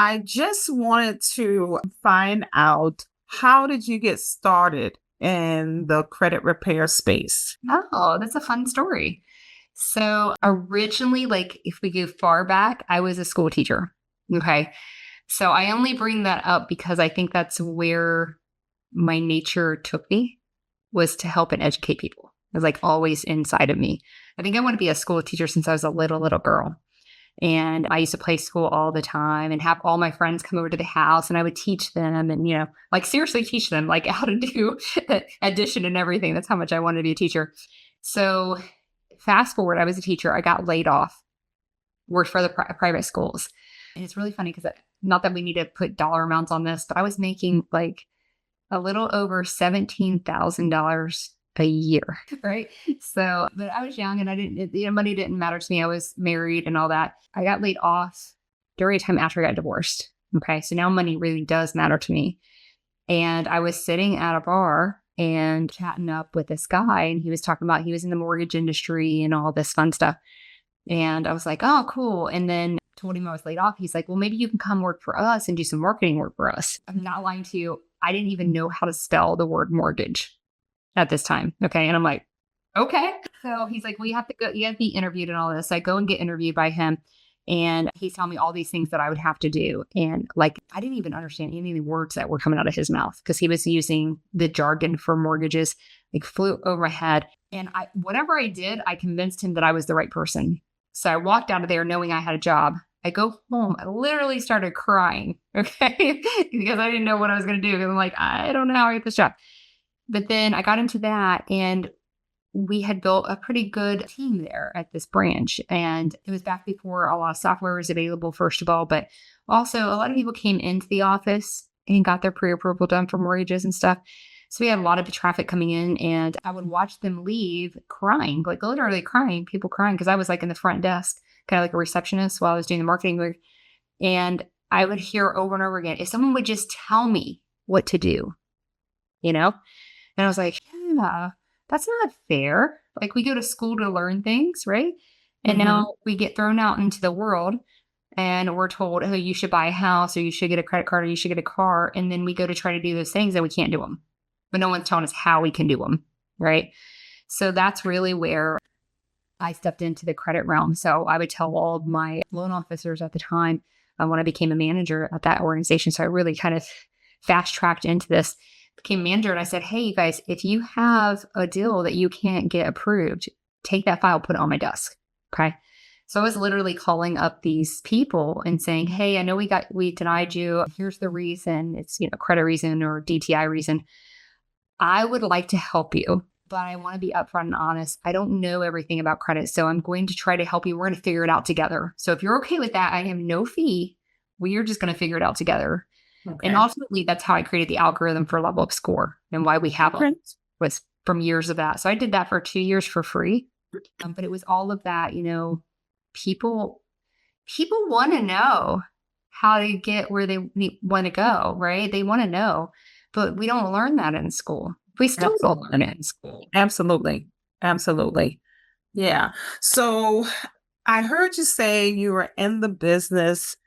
I just wanted to find out, how did you get started in the credit repair space? Oh, that's a fun story. So originally, like if we go far back, I was a school teacher. Okay. So I only bring that up because I think that's where my nature took me, was to help and educate people. It was like always inside of me. I think I want to be a school teacher since I was a little girl. And I used to play school all the time and have all my friends come over to the house and I would teach them and, like seriously teach them like how to do addition and everything. That's how much I wanted to be a teacher. So fast forward, I was a teacher. I got laid off, worked for the private schools. And it's really funny because not that we need to put dollar amounts on this, but I was making like a little over $17,000 a year, right? So, but I was young and I didn't, money didn't matter to me. I was married and all that. I got laid off during a time after I got divorced. Okay. So now money really does matter to me. And I was sitting at a bar and chatting up with this guy, and he was talking about he was in the mortgage industry and all this fun stuff. And I was like, oh, cool. And then told him I was laid off. He's like, well, maybe you can come work for us and do some marketing work for us. I'm not lying to you. I didn't even know how to spell the word mortgage at this time. Okay. And I'm like, okay. So he's like, well, you have to go, you have to be interviewed and all this. I go and get interviewed by him. And he's telling me all these things that I would have to do. And like, I didn't even understand any of the words that were coming out of his mouth because he was using the jargon for mortgages, like flew over my head. And whatever I did, I convinced him that I was the right person. So I walked out of there knowing I had a job. I go home. I literally started crying. Okay. Because I didn't know what I was going to do. Because I'm like, I don't know how I get this job. But then I got into that and we had built a pretty good team there at this branch. And it was back before a lot of software was available, first of all, but also a lot of people came into the office and got their pre-approval done for mortgages and stuff. So we had a lot of traffic coming in and I would watch them leave crying, like literally crying, people crying. Cause I was like in the front desk, kind of like a receptionist while I was doing the marketing work. And I would hear over and over again, if someone would just tell me what to do, And I was like, yeah, that's not fair. Like we go to school to learn things, right? And now we get thrown out into the world and we're told, oh, you should buy a house or you should get a credit card or you should get a car. And then we go to try to do those things and we can't do them. But no one's telling us how we can do them, right? So that's really where I stepped into the credit realm. So I would tell all of my loan officers at the time when I became a manager at that organization. So I really kind of fast tracked into this. Became manager and I said, hey, you guys, if you have a deal that you can't get approved, take that file, put it on my desk. Okay. So I was literally calling up these people and saying, hey, I know we denied you. Here's the reason. It's, credit reason or DTI reason. I would like to help you, but I want to be upfront and honest. I don't know everything about credit. So I'm going to try to help you. We're going to figure it out together. So if you're okay with that, I have no fee. We are just going to figure it out together. Okay. And ultimately, that's how I created the algorithm for Level Up Score and why we have it was from years of that. So I did that for 2 years for free. But it was all of that, people want to know how to get where they want to go, right? They want to know, but we don't learn that in school. We still don't learn it in school. Absolutely. Absolutely. Yeah. So I heard you say you were in the business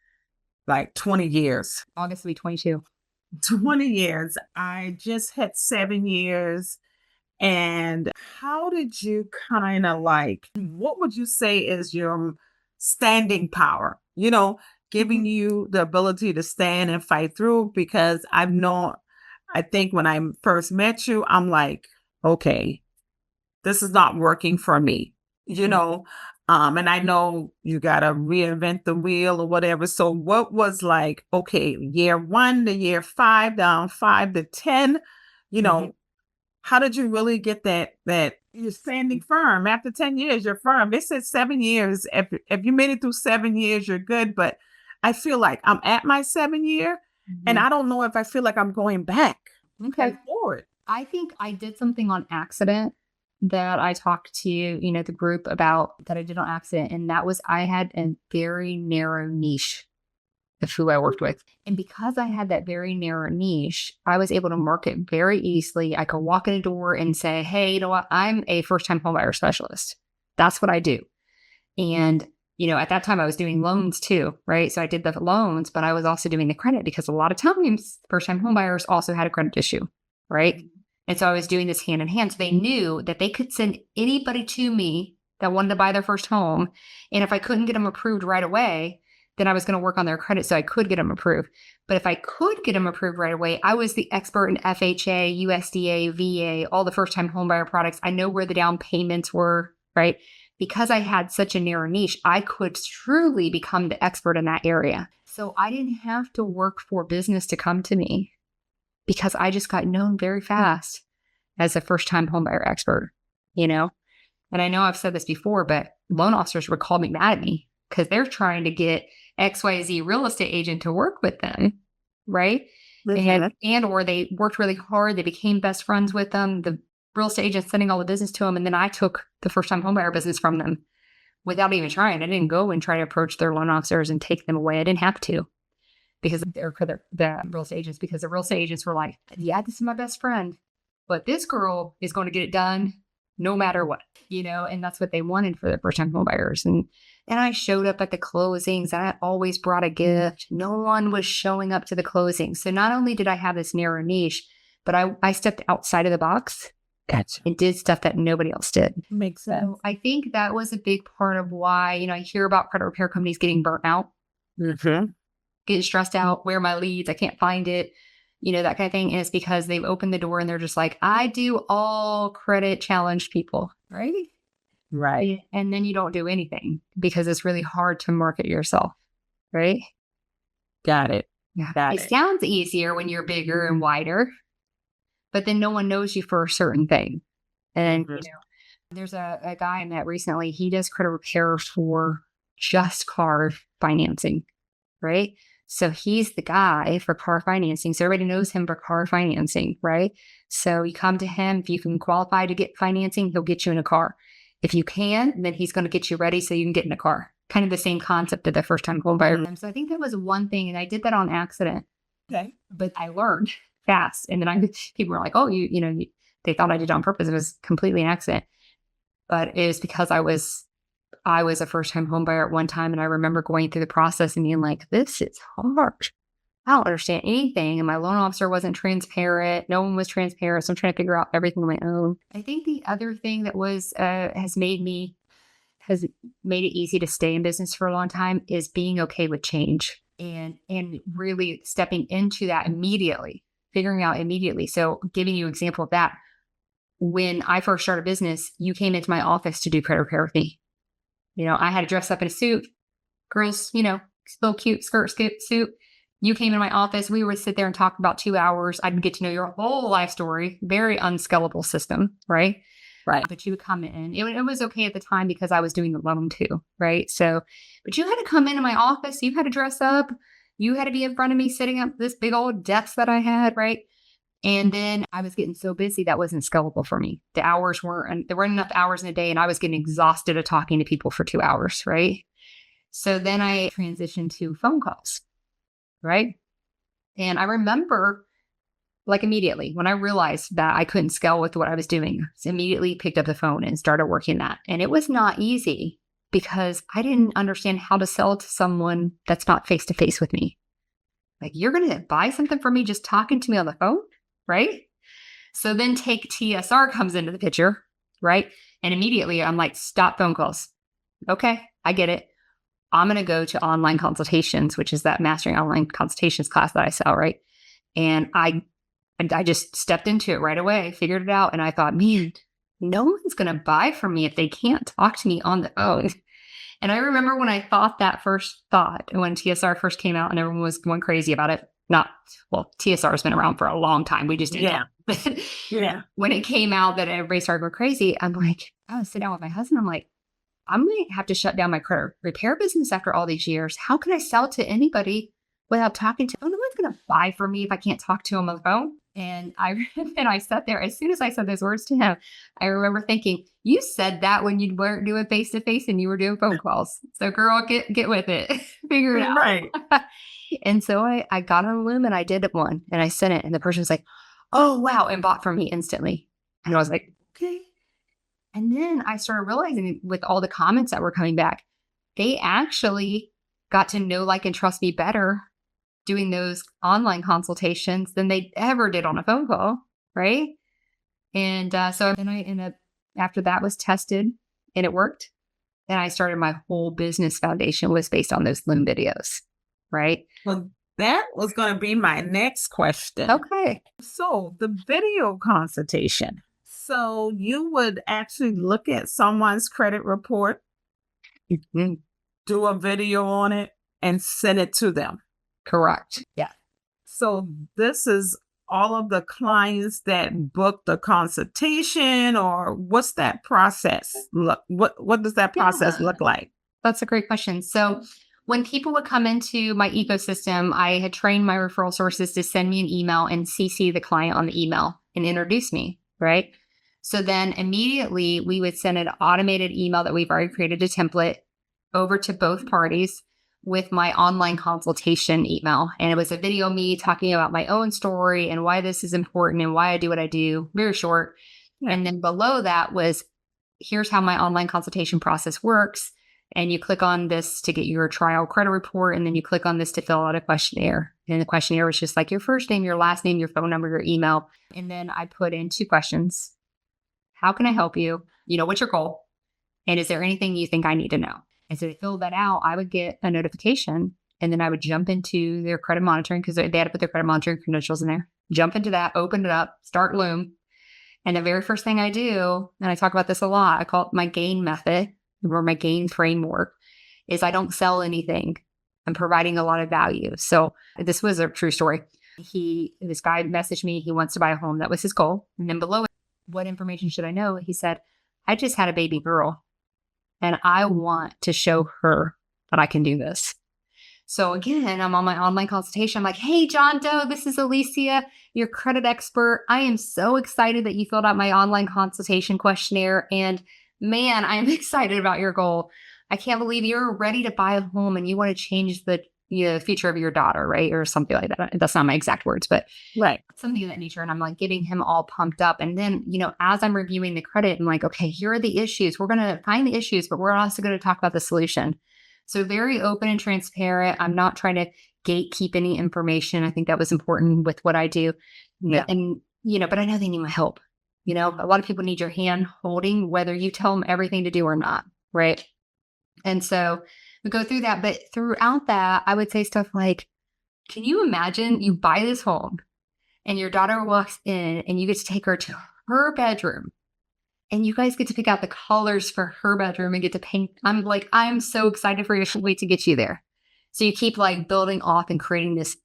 like 20 years. August will be 22. 20 years. I just had 7 years. And how did you kind of what would you say is your standing power, giving you the ability to stand and fight through? Because I think when I first met you, I'm like, okay, this is not working for me, and I know you got to reinvent the wheel or whatever. So what was like, okay, year 1 to year 5, down 5 to 10, how did you really get that you're standing firm after 10 years, you're firm? They said 7 years. If you made it through 7 years, you're good. But I feel like I'm at my 7th year and I don't know if I feel like I'm going back. Okay. Forward. I think I did something on accident that I talked to, the group about that I did on accident. And that was, I had a very narrow niche of who I worked with. And because I had that very narrow niche, I was able to market very easily. I could walk in a door and say, hey, you know what? I'm a first-time homebuyer specialist. That's what I do. And At that time I was doing loans too, right? So I did the loans, but I was also doing the credit because a lot of times first time home buyers also had a credit issue, right? And so I was doing this hand in hand. So they knew that they could send anybody to me that wanted to buy their first home. And if I couldn't get them approved right away, then I was going to work on their credit so I could get them approved. But if I could get them approved right away, I was the expert in FHA, USDA, VA, all the first time homebuyer products. I know where the down payments were, right? Because I had such a narrow niche, I could truly become the expert in that area. So I didn't have to work for business to come to me because I just got known very fast as a first time homebuyer expert, And I know I've said this before, but loan officers would call me mad at me because they're trying to get XYZ real estate agent to work with them, right? Or they worked really hard. They became best friends with them. The real estate agent sending all the business to them. And then I took the first time homebuyer business from them without even trying. I didn't go and try to approach their loan officers and take them away. I didn't have to because they're the real estate agents, because the real estate agents were like, yeah, this is my best friend, but this girl is going to get it done no matter what, and that's what they wanted for their first time home buyers. And I showed up at the closings and I always brought a gift. No one was showing up to the closings. So not only did I have this narrow niche, but I stepped outside of the box. Gotcha. And did stuff that nobody else did. Makes sense. So I think that was a big part of why, I hear about credit repair companies getting burnt out, getting stressed out, where are my leads? I can't find it. That kind of thing. And it's because they've opened the door and they're just like, I do all credit challenged people, right? Right. And then you don't do anything because it's really hard to market yourself, right? Got it. Yeah. It sounds easier when you're bigger and wider, but then no one knows you for a certain thing. And, there's a guy I met recently. He does credit repair for just car financing, right? So he's the guy for car financing. So everybody knows him for car financing, right? So you come to him. If you can qualify to get financing, he'll get you in a car. If you can, then he's going to get you ready so you can get in a car. Kind of the same concept of the first time home buyer. So I think that was one thing. And I did that on accident. Okay. But I learned fast. And then people were like, oh, they thought I did it on purpose. It was completely an accident. But it was because I was a first time home buyer at one time. And I remember going through the process and being like, this is hard. I don't understand anything. And my loan officer wasn't transparent. No one was transparent. So I'm trying to figure out everything on my own. I think the other thing that has made it easy to stay in business for a long time is being okay with change and really stepping into that immediately, figuring out immediately. So giving you an example of that, when I first started business, you came into my office to do credit repair with me. I had to dress up in a suit, girls, little cute skirt suit. You came in my office. We would sit there and talk about 2 hours. I'd get to know your whole life story. Very unscalable system, right? Right. But you would come in. It was okay at the time because I was doing the loan too, right? So, but you had to come into my office. You had to dress up. You had to be in front of me sitting up this big old desk that I had, right? And then I was getting so busy that wasn't scalable for me. The hours weren't, there weren't enough hours in a day, and I was getting exhausted of talking to people for 2 hours, right? So then I transitioned to phone calls, right? And I remember, like, immediately when I realized that I couldn't scale with what I was doing, I immediately picked up the phone and started working that. And it was not easy because I didn't understand how to sell to someone that's not face to face with me. Like, you're going to buy something from me just talking to me on the phone, right? So then take TSR comes into the picture, right? And immediately I'm like, stop phone calls. Okay, I get it. I'm going to go to online consultations, which is that mastering online consultations class that I sell, right? And I just stepped into it right away, figured it out. And I thought, man, no one's going to buy from me if they can't talk to me on the phone. And I remember when I thought that first thought, when TSR first came out and everyone was going crazy about it. TSR has been around for a long time. We just didn't know. But when it came out that everybody started going crazy, I'm like, I was sitting down with my husband. I'm like, I'm going to have to shut down my credit repair business after all these years. How can I sell to anybody without talking to them? No one's going to buy from me if I can't talk to them on the phone. And I sat there. As soon as I said those words to him, I remember thinking, you said that when you weren't doing face to face and you were doing phone calls. So girl, get with it. Figure it out. Right. And so I got on a limb and I did one and I sent it. And the person was like, oh, wow. And bought from me instantly. And I was like, okay. And then I started realizing with all the comments that were coming back, they actually got to know, like, and trust me better doing those online consultations than they ever did on a phone call, right? And so then I ended up, after that was tested and it worked, then I started my whole business foundation was based on those Loom videos, right? Well, that was going to be my next question. Okay. So, the video consultation. So, you would actually look at someone's credit report, Mhm. do a video on it, and send it to them. Correct. Yeah. So, this is all of the clients that book the consultation, or what's that process look? What does that process Yeah. look like? That's a great question. So, when people would come into my ecosystem, I had trained my referral sources to send me an email and CC the client on the email and introduce me, right? So then immediately we would send an automated email that we've already created a template over to both parties with my online consultation email. And it was a video of me talking about my own story and why this is important and why I do what I do, very short. Yeah. And then below that was, here's how my online consultation process works. And you click on this to get your trial credit report. And then you click on this to fill out a questionnaire. And the questionnaire was just like your first name, your last name, your phone number, your email. And then I put in 2 questions. How can I help you? What's your goal? And is there anything you think I need to know? And so they filled that out. I would get a notification and then I would jump into their credit monitoring because they had to put their credit monitoring credentials in there. Jump into that, open it up, start Loom. And the very first thing I do, and I talk about this a lot, I call it my GAIN method or my GAIN framework, is I don't sell anything. I'm providing a lot of value. So this was a true story. This guy messaged me. He wants to buy a home. That was his goal. And then below it, what information should I know? He said, I just had a baby girl and I want to show her that I can do this. So again, I'm on my online consultation. I'm like, hey, John Doe, this is Alicia, your credit expert. I am so excited that you filled out my online consultation questionnaire. And man, I'm excited about your goal. I can't believe you're ready to buy a home and you want to change the future of your daughter, right? Or something like that. That's not my exact words, but Right. something of that nature. And I'm like getting him all pumped up. And then, as I'm reviewing the credit, I'm like, okay, here are the issues. We're going to find the issues, but we're also going to talk about the solution. So very open and transparent. I'm not trying to gatekeep any information. I think that was important with what I do. Yeah. And, but I know they need my help. A lot of people need your hand holding, whether you tell them everything to do or not. Right. And so we go through that. But throughout that, I would say stuff like, can you imagine you buy this home and your daughter walks in and you get to take her to her bedroom and you guys get to pick out the colors for her bedroom and get to paint. I'm like, I'm so excited for you. I can't wait to get you there. So you keep like building off and creating this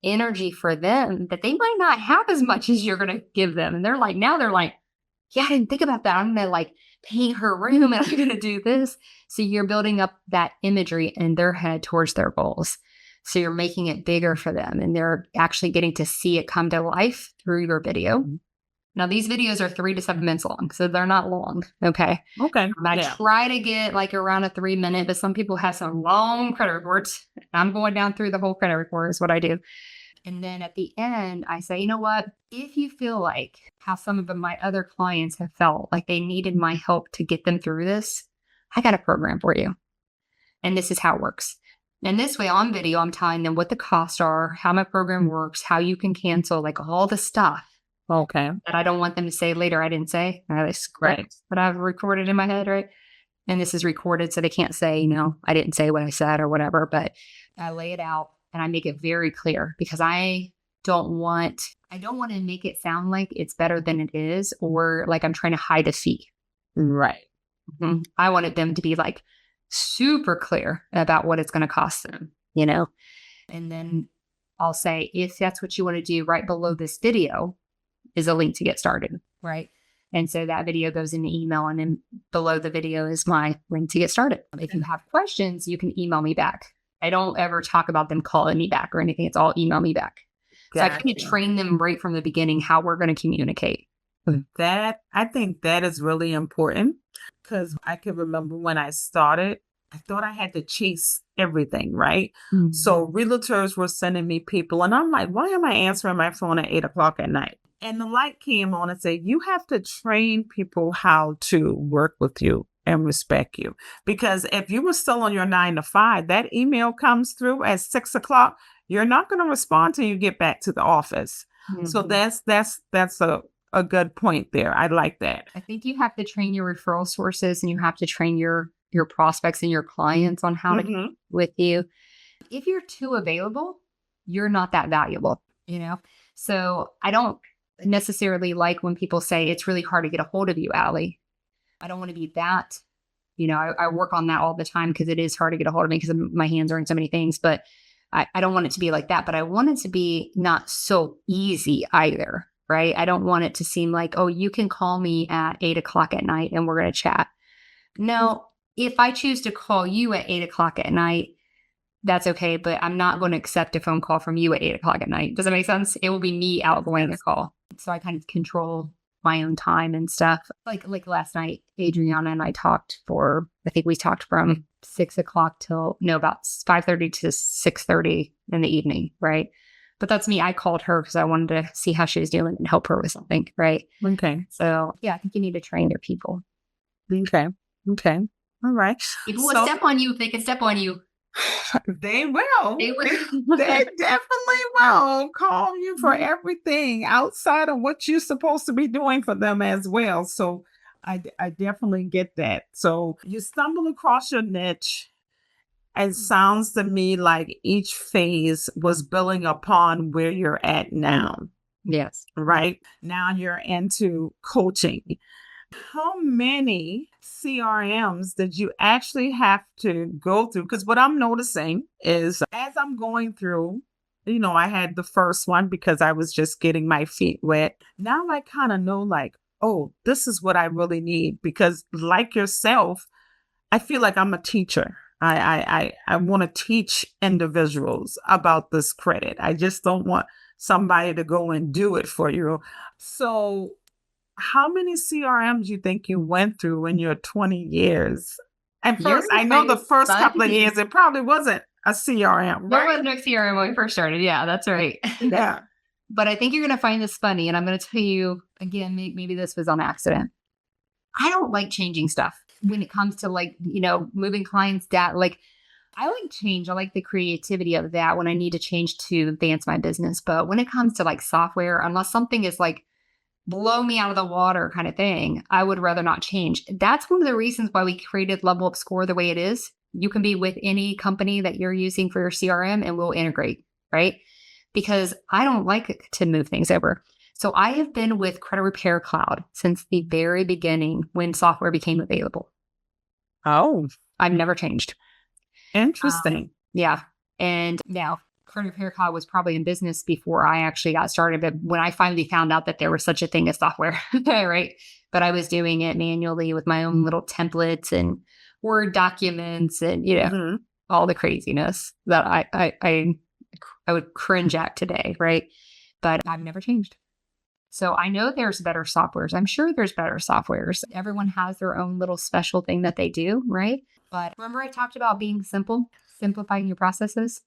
energy for them that they might not have as much as you're going to give them. And they're like, yeah, I didn't think about that. I'm going to like paint her room and I'm going to do this. So you're building up that imagery in their head towards their goals. So you're making it bigger for them and they're actually getting to see it come to life through your video. Now, these videos are 3 to 7 minutes long, so they're not long. Okay. Okay. I try to get like around a 3-minute, but some people have some long credit reports. I'm going down through the whole credit report is what I do. And then at the end, I say, you know what? If you feel like how some of my other clients have felt like they needed my help to get them through this, I got a program for you. And this is how it works. And this way on video, I'm telling them what the costs are, how my program works, how you can cancel, like all the stuff. Okay. That I don't want them to say later I didn't say. Or this script that I've recorded in my head, right? And this is recorded, so they can't say, I didn't say what I said or whatever. But I lay it out and I make it very clear because I don't want to make it sound like it's better than it is or like I'm trying to hide a fee. Right. Mm-hmm. I wanted them to be like super clear about what it's going to cost them, And then I'll say, if that's what you want to do, right below this video is a link to get started, right? And so that video goes in the email and then below the video is my link to get started. If you have questions, you can email me back. I don't ever talk about them calling me back or anything. It's all email me back. So I kind of train them right from the beginning how we're going to communicate. I think that is really important because I can remember when I started, I thought I had to chase everything, right? Mm-hmm. So realtors were sending me people and I'm like, why am I answering my phone at 8:00 at night? And the light came on and said, you have to train people how to work with you. and respect you. Because if you were still on your 9 to 5, that email comes through at 6 o'clock, you're not going to respond till you get back to the office. So Mhm. that's a good point there. I like that. I think you have to train your referral sources and you have to train your prospects and your clients on how to connect Hmm. with you. If you're too available, you're not that valuable, you know? So I don't necessarily like when people say it's really hard to get a hold of you, Allie. I don't want to be that. I work on that all the time because it is hard to get a hold of me because my hands are in so many things, but I don't want it to be like that. But I want it to be not so easy either, right? I don't want it to seem like, oh, you can call me at 8 o'clock at night and we're going to chat. No, if I choose to call you at 8 o'clock at night, that's okay, but I'm not going to accept a phone call from you at 8 o'clock at night. Does that make sense? It will be me outgoing the call. So I kind of control my own time and stuff. Like last night, Adriana and I talked I think we talked from 6 o'clock till no, about 5:30 to 6:30 in the evening, right? But that's me. I called her because I wanted to see how she was doing and help her with something, right? Okay. So yeah, I think you need to train your people. Okay. Okay. All right. People will So step on you if they can step on you. they will. They will. They definitely will call you for Mhm. everything outside of what you're supposed to be doing for them as well. So I definitely get that. So you stumble across your niche. It sounds to me like each phase was building upon where you're at now, Yes. right? Now you're into coaching. How many CRMs did you actually have to go through? Because what I'm noticing is as I'm going through, I had the first one because I was just getting my feet wet. Now I kind of know, like, oh, this is what I really need. Because like yourself, I feel like I'm a teacher. I want to teach individuals about this credit. I just don't want somebody to go and do it for you. So how many CRMs you think you went through in your 20 years? At You're first, gonna I know find the it first couple of funny. years, it probably wasn't a CRM, There right? was no CRM when we first started. Yeah, that's right. Yeah. But I think you're going to find this funny. And I'm going to tell you again, maybe this was on accident. I don't like changing stuff when it comes to moving clients data. Like I like change. I like the creativity of that when I need to change to advance my business. But when it comes to like software, unless something is like blow me out of the water kind of thing, I would rather not change. That's one of the reasons why we created Level Up Score the way it is. You can be with any company that you're using for your CRM and we'll integrate, right? Because I don't like to move things over. So I have been with Credit Repair Cloud since the very beginning when software became available. Oh, I've never changed. interesting. Yeah. And now Credit Repair Cloud was probably in business before I actually got started. But when I finally found out that there was such a thing as software, right? But I was doing it manually with my own little templates and Word documents and, Hmm. all the craziness that I would cringe at today, right? But I've never changed. So I know there's better softwares. I'm sure there's better softwares. Everyone has their own little special thing that they do, right? But remember I talked about being simple, simplifying your processes?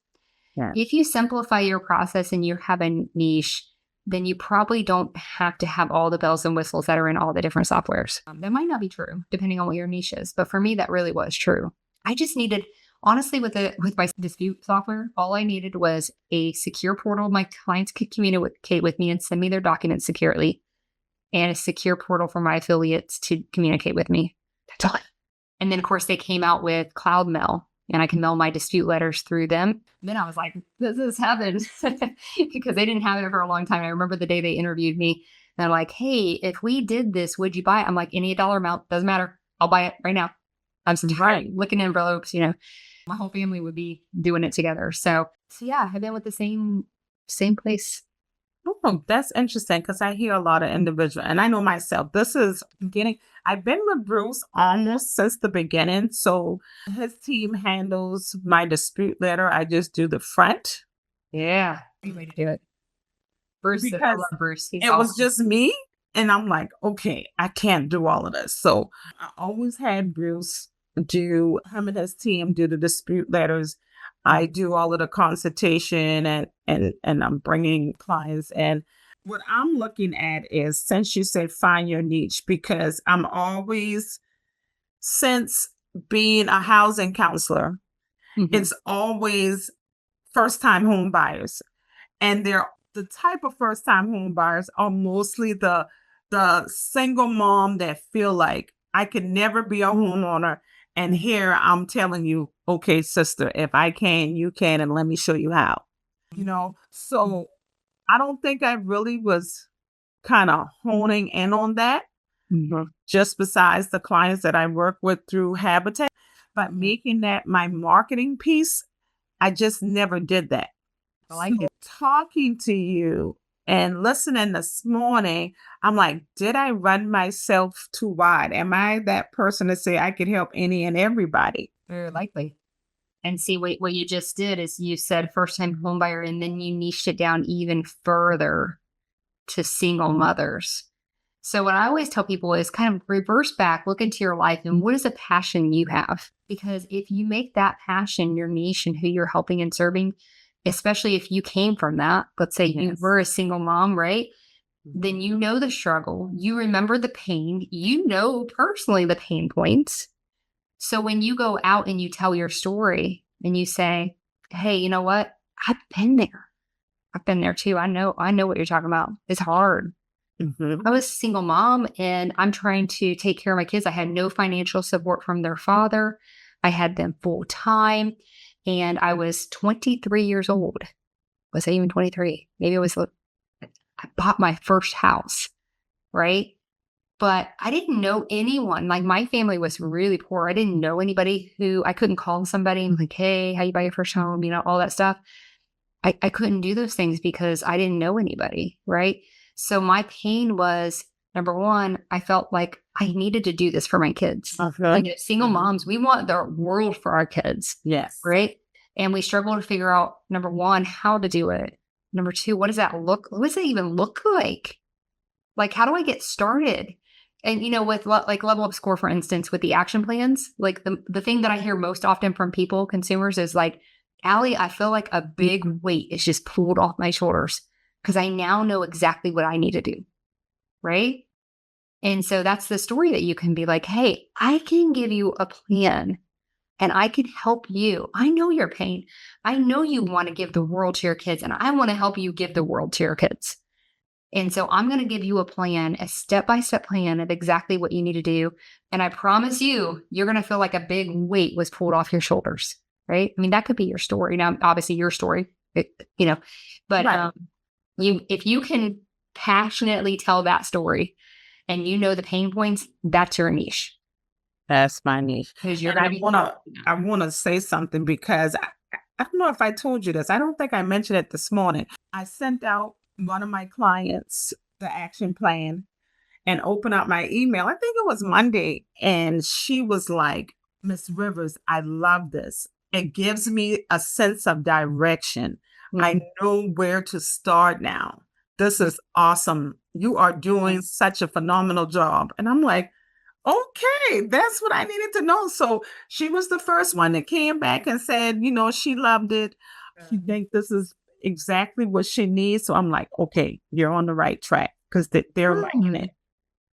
Yeah. If you simplify your process and you have a niche, then you probably don't have to have all the bells and whistles that are in all the different softwares. That might not be true depending on what your niche is, but for me, that really was true. I just needed, honestly, with my dispute software, all I needed was a secure portal my clients could communicate with me and send me their documents securely, and a secure portal for my affiliates to communicate with me. That's all. And then, of course, they came out with Cloud Mail, and I can mail my dispute letters through them. Then I was like, this is heaven because they didn't have it for a long time. I remember the day they interviewed me. And they're like, hey, if we did this, would you buy it? I'm like, any dollar amount, doesn't matter. I'll buy it right now. I'm so tired of looking at envelopes, my whole family would be doing it together. So yeah, I've been with the same place. Oh, that's interesting because I hear a lot of individual, and I know myself. I've been with Bruce almost since the beginning. So his team handles my dispute letter. I just do the front Yeah. Great way to do it. Bruce, I because love Bruce. He's it was awesome. just me. And I'm like, okay, I can't do all of this. So I always had Bruce do, him and his team do the dispute letters. I do all of the consultation and I'm bringing clients in. What I'm looking at is, since you said find your niche, because I'm always since being a housing counselor, Mhm. it's always first time home buyers. And they're the type of first time home buyers are mostly the single mom that feel like I can never be a homeowner. And here I'm telling you, okay, sister, if I can, you can, and let me show you how. So I don't think I really was kind of honing in on that, Mhm. just besides the clients that I work with through Habitat. But Yeah. making that my marketing piece, I just never did that. I like So it. talking to you and listening this morning, I'm like, did I run myself too wide? Am I that person to say I could help any and everybody? Very likely. And see what you just did is you said first time home buyer and then you niched it down even further to single mothers. So what I always tell people is kind of reverse back, look into your life and what is a passion you have? Because if you make that passion your niche and who you're helping and serving, especially if you came from that, let's say you Yes. were a single mom, right? Then you know the struggle, you remember the pain, you know personally the pain points. So when you go out and you tell your story and you say, "Hey, you know what? I've been there. I've been there too. I know what you're talking about. It's hard. Mhm. I was a single mom and I'm trying to take care of my kids. I had no financial support from their father. I had them full time and I was 23 years old. Was I even 23? Maybe it was, I bought my first house, right? But I didn't know anyone. Like my family was really poor. I didn't know anybody who I couldn't call somebody and like, hey, how you buy your first home? All that stuff. I couldn't do those things because I didn't know anybody. Right. So my pain was number one, I felt like I needed to do this for my kids. Okay. Like as single Mhm. moms, we want the world for our kids. Yes. Right. And we struggle to figure out number one, how to do it. Number two, what does that even look like? Like, how do I get started? And with like Level Up Score, for instance, with the action plans, like the thing that I hear most often from people, consumers, is like, Allie, I feel like a big weight is just pulled off my shoulders because I now know exactly what I need to do. Right. And so that's the story that you can be like, hey, I can give you a plan and I can help you. I know your pain. I know you want to give the world to your kids, and I want to help you give the world to your kids. And so I'm going to give you a plan, a step-by-step plan of exactly what you need to do. And I promise you, you're going to feel like a big weight was pulled off your shoulders, right? I mean, that could be your story. Now, obviously your story, it- you know, but Right. if you can passionately tell that story and you know the pain points, that's your niche That's my niche. because you're And going I to be. wanna I wanna say something because I don't know if I told you this. I don't think I mentioned it this morning. I sent out one of my clients the action plan and opened up my email. I think it was Monday, and she was like, "Miss Rivers, I love this. It gives me a sense of direction. I Mhm. know where to start now. This is awesome. You are doing such a phenomenal job." And I'm like, okay, that's what I needed to know. So she was the first one that came back and said, she loved it. She think this is exactly what she needs. So I'm like, okay, you're on the right track because they're liking Mm, it.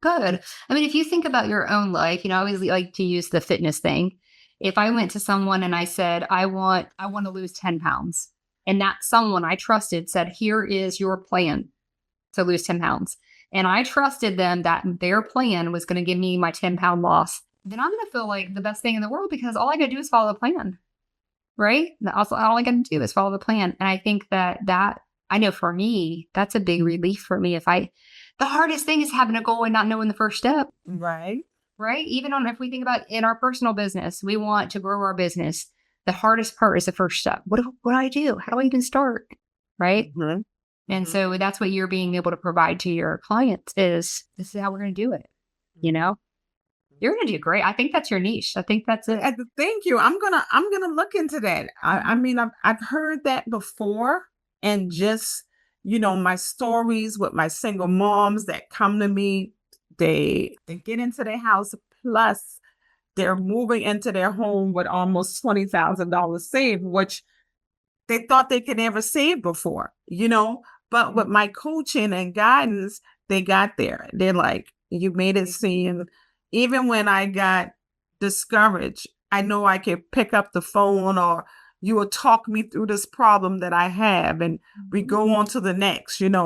good. I mean, if you think about your own life, I always like to use the fitness thing. If I went to someone and I said, I want to lose 10 pounds, and that someone I trusted said, here is your plan to lose 10 pounds. And I trusted them that their plan was going to give me my 10-pound loss. Then I'm going to feel like the best thing in the world because all I got to do is follow the plan, right? Also, all I got to do is follow the plan. And I think that I know for me, that's a big relief for me. The hardest thing is having a goal and not knowing the first step, Right. right? Even on if we think about in our personal business, we want to grow our business. The hardest part is the first step. What do I do? How do I even start? Right. Hmm. And Hmm. so that's what you're being able to provide to your clients is this is how we're going to do it. You know, you're going to do great. I think that's your niche. I think that's it. Thank you. I'm gonna look into that. I mean, I've heard that before, and just my stories with my single moms that come to me, they get into their house, plus they're moving into their home with almost $20,000 saved, which they thought they could never save before. But with my coaching and guidance, they got there. They're like, you made it seem, even when I got discouraged, I know I can pick up the phone, or you will talk me through this problem that I have, and we go on to the next, Yeah.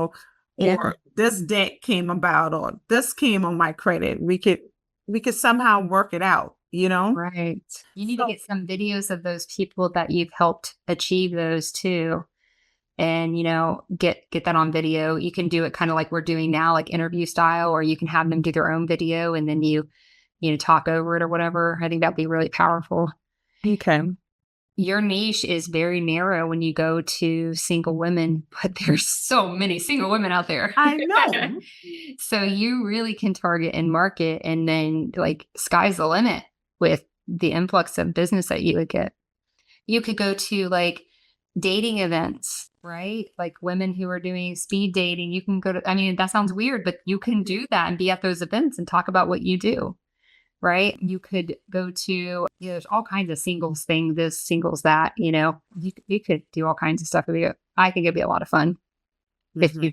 or this debt came about, or this came on my credit. We could somehow work it out. Right. You need to So get some videos of those people that you've helped achieve those too. And, get that on video. You can do it kind of like we're doing now, like interview style, or you can have them do their own video and then you talk over it or whatever. I think that'd be really powerful. okay. Your niche is very narrow when you go to single women, but there's so many single women out there. I know. So you really can target and market, and then like sky's the limit with the influx of business that you would get. You could go to like dating events, right? Like women who are doing speed dating. You can go to, I mean, that sounds weird, but you can do that and be at those events and talk about what you do. Right. You could go to, there's all kinds of singles thing, this singles, that, you could do all kinds of stuff. I think it'd be a lot of fun if Mhm. you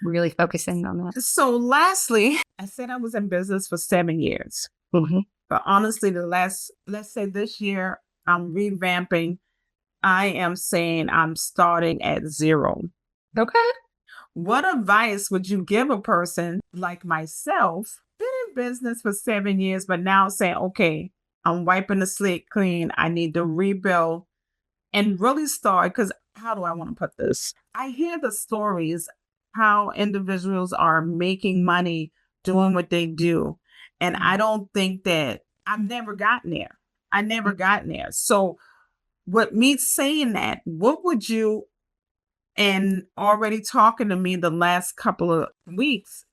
really focus in on that. So lastly, I said I was in business for 7 years. Mhm. But honestly, let's say this year, I'm revamping. I am saying I'm starting at zero. Okay. What advice would you give a person like myself, been in business for 7 years, but now saying, okay, I'm wiping the slate clean. I need to rebuild and really start? Because how do I want to put this? I hear the stories how individuals are making money doing what they do. And I don't think that I've never gotten there. I never gotten there. So, with me saying that, what would you, and already talking to me the last couple of weeks,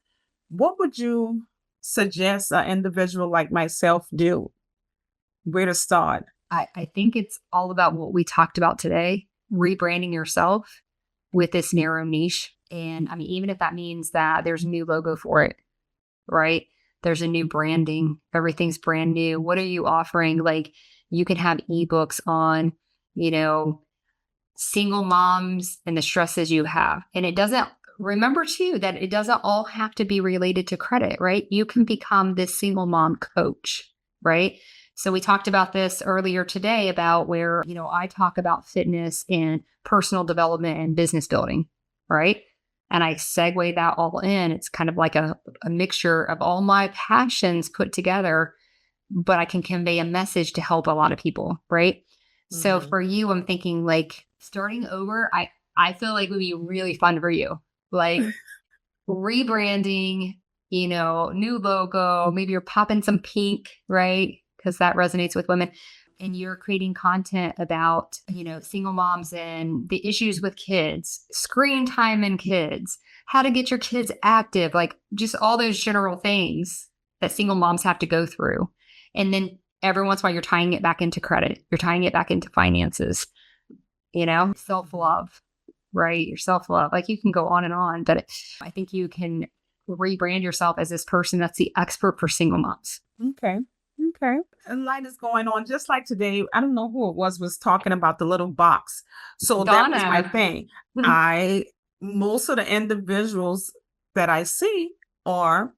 what would you suggest an individual like myself do? Where to start? I think it's all about what we talked about today, rebranding yourself with this narrow niche. And I mean, even if that means that there's a new logo for it, right? There's a new branding, everything's brand new. What are you offering? Like you can have ebooks on, you know, single moms and the stresses you have. And it doesn't, remember too, that it doesn't all have to be related to credit, right? You can become this single mom coach, right? So we talked about this earlier today about where, I talk about fitness and personal development and business building, right? And I segue that all in. It's kind of like a mixture of all my passions put together, but I can convey a message to help a lot of people, right? So Mhm. for you, I'm thinking like starting over, I feel like would be really fun for you. Like rebranding, new logo, maybe you're popping some pink, right? Because that resonates with women. And you're creating content about, single moms and the issues with kids, screen time and kids, how to get your kids active, like just all those general things that single moms have to go through. And then every once in a while, you're tying it back into credit, you're tying it back into finances, self love, right? Your self love. Like you can go on, but I think you can rebrand yourself as this person that's the expert for single moms. Okay. Okay. And light is going on. Just like today, I don't know who it was talking about the little box. So that was my Donna. thing. Most of the individuals that I see are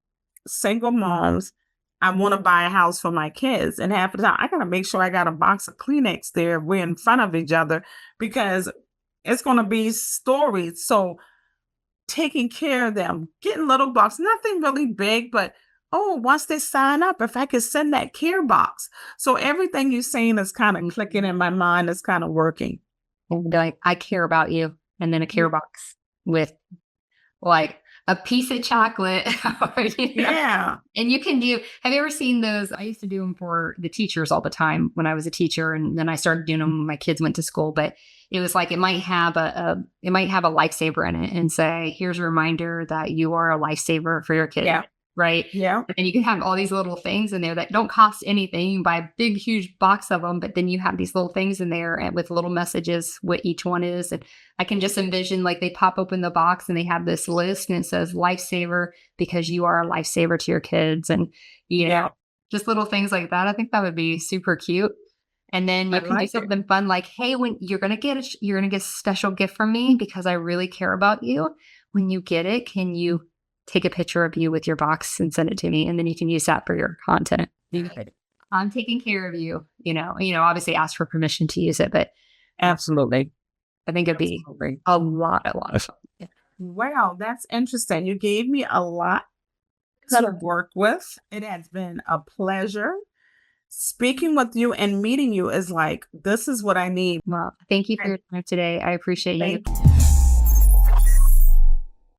single moms. I want to buy a house for my kids. And half the time, I got to make sure I got a box of Kleenex there. We're in front of each other because it's going to be stories. So taking care of them, getting little box, nothing really big, but once they sign up, if I could send that care box. So everything you're saying is kind of clicking in my mind, is kind of working. And be like, I care about you. And then a care box with like a piece of chocolate. Yeah. And you can have you ever seen those? I used to do them for the teachers all the time when I was a teacher. And then I started doing them when my kids went to school. But it was like, it might have a lifesaver in it and say, here's a reminder that you are a lifesaver for your kid. Yeah. Right. Yeah. And you can have all these little things in there that don't cost anything. You buy a big, huge box of them, but then you have these little things in there and with little messages, what each one is. And I can just envision like they pop open the box and they have this list and it says lifesaver because you are a lifesaver to your kids. And, just little things like that. I think that would be super cute. And then you can do something fun like, hey, when you're going to get a special gift from me because I really care about you. When you get it, can you take a picture of you with your box and send it to me? And then you can use that for your content. I'm taking care of you, obviously ask for permission to use it, but Absolutely. I think it'd be Absolutely. a lot of fun. Yeah. Wow, that's interesting. You gave me a lot to work with. It has been a pleasure. Speaking with you and meeting you is like, this is what I need. Well, thank you for And your time today. I appreciate you. thank